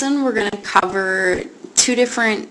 We're going to cover two different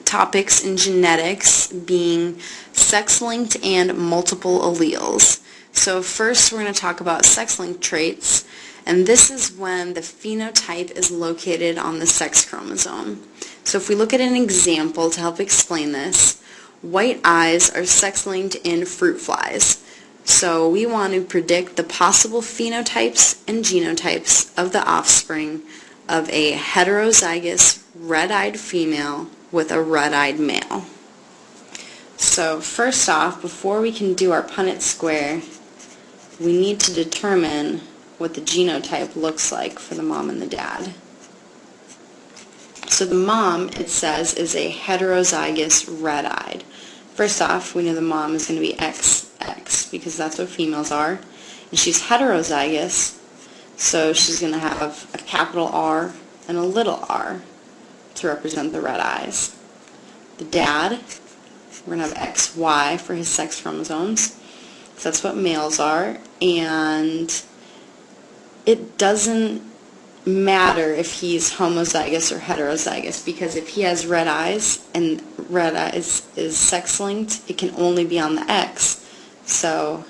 topics in genetics, being sex-linked and multiple alleles. So first we're going to talk about sex-linked traits, and this is when the phenotype is located on the sex chromosome. So if we look at an example to help explain this, white eyes are sex-linked in fruit flies. So we want to predict the possible phenotypes and genotypes of the offspring of a heterozygous red-eyed female with a red-eyed male. So first off, before we can do our Punnett square, we need to determine what the genotype looks like for the mom and the dad. So the mom, it says, is a heterozygous red-eyed. First off, we know the mom is going to be XX because that's what females are. And she's heterozygous, so she's going to have a capital R and a little r to represent the red eyes. The dad, we're going to have XY for his sex chromosomes, because that's what males are, and it doesn't matter if he's homozygous or heterozygous, because if he has red eyes and red eyes is sex-linked, it can only be on the X, so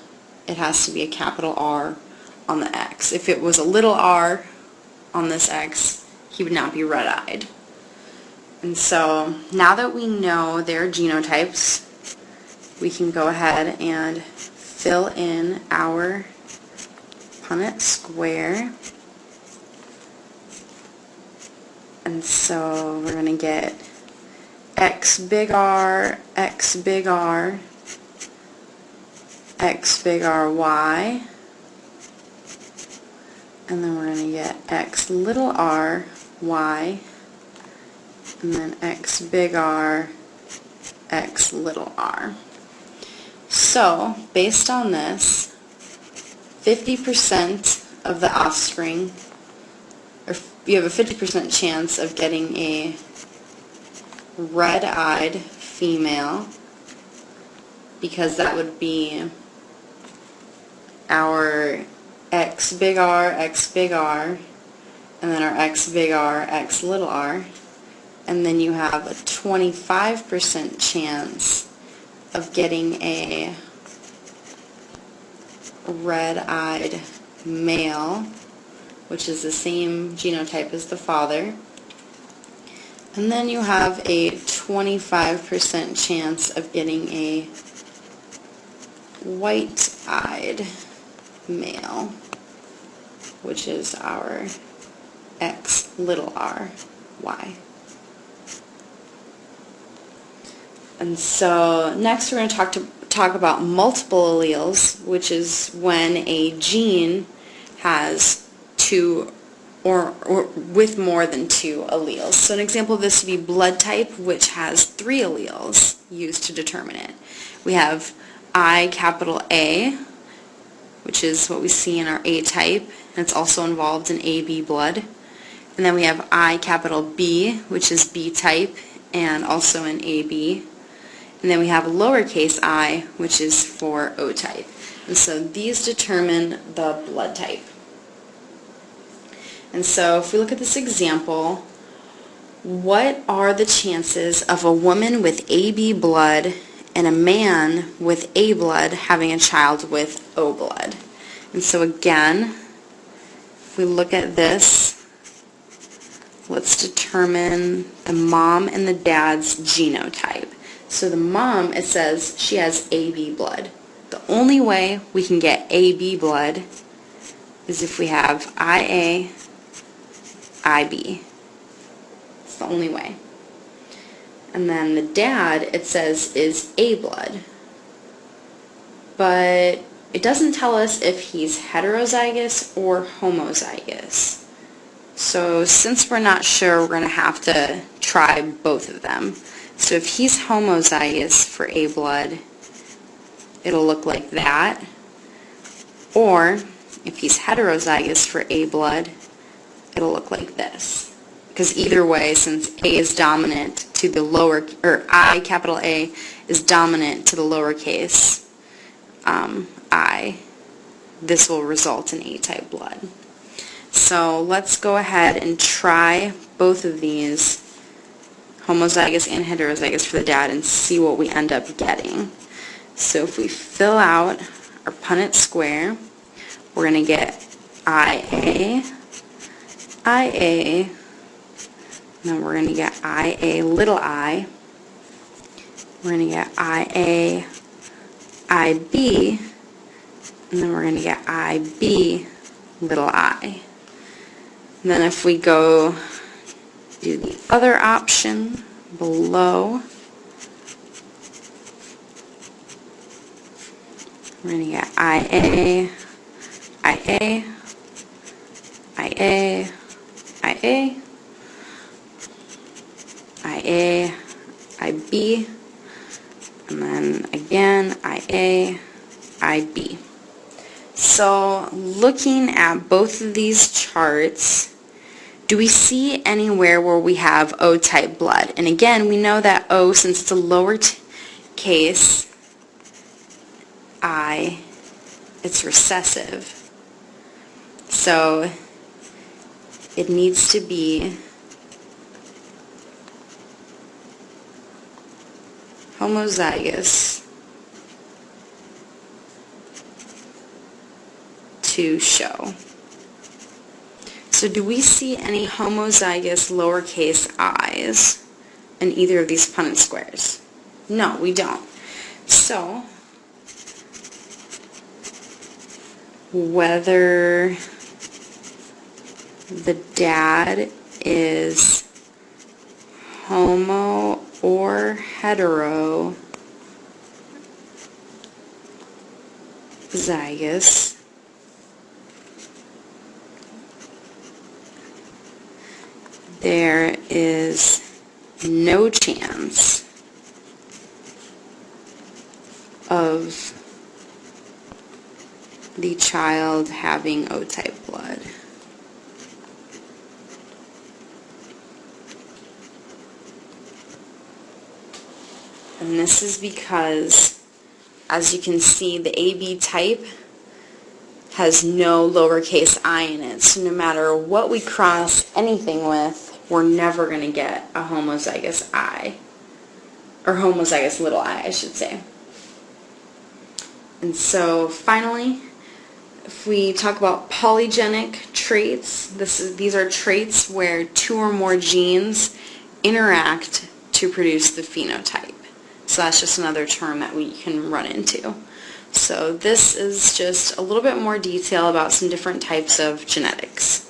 it has to be a capital R on the X. If it was a little r on this X, he would not be red-eyed. And so now that we know their genotypes, we can go ahead and fill in our Punnett square. And so we're going to get X big R, X big R, X big R Y, and then we're going to get X little r, Y, and then X big R, X little r. So, based on this, 50% of the offspring, or you have a 50% chance of getting a red-eyed female, because that would be our X big R, and then our X big R, X little r, and then you have a 25% chance of getting a red-eyed male, which is the same genotype as the father, and then you have a 25% chance of getting a white-eyed male, which is our X little r, Y. And so next we're going to talk about multiple alleles, which is when a gene has two or with more than two alleles. So an example of this would be blood type, which has 3 alleles used to determine it. We have I capital A, which is what we see in our A type, and it's also involved in AB blood. And then we have I capital B, which is B type, and also in AB. And then we have lowercase I, which is for O type. And so these determine the blood type. And so if we look at this example, what are the chances of a woman with AB blood and a man with A blood having a child with O blood? And so again, if we look at this, let's determine the mom and the dad's genotype. So the mom, it says she has AB blood. The only way we can get AB blood is if we have IA, IB. It's the only way. And then the dad, it says, is A blood. But it doesn't tell us if he's heterozygous or homozygous. So since we're not sure, we're going to have to try both of them. So if he's homozygous for A blood, it'll look like that. Or if he's heterozygous for A blood, it'll look like this. Because either way, since A is dominant to the lower, or I capital A is dominant to the lowercase I, this will result in A-type blood. So let's go ahead and try both of these, homozygous and heterozygous for the dad, and see what we end up getting. So if we fill out our Punnett square, we're going to get IA, IA, and then we're going to get IA little I, we're going to get IA, IB, and then we're going to get IB little I. And then if we go do the other option below, we're going to get IA, IA, IA, IA, IA, IB, and then again IA, IB. So looking at both of these charts, do we see anywhere where we have O-type blood? And again, we know that O, since it's a lowercase I, it's recessive. So it needs to be homozygous to show. So do we see any homozygous lowercase i's in either of these Punnett squares? No, we don't. So whether the dad is homo or heterozygous, there is no chance of the child having O-type blood. And this is because, as you can see, the AB type has no lowercase I in it. So no matter what we cross anything with, we're never going to get a homozygous I, or homozygous little I should say. And so finally, if we talk about polygenic traits, these are traits where two or more genes interact to produce the phenotype. So that's just another term that we can run into. So this is just a little bit more detail about some different types of genetics.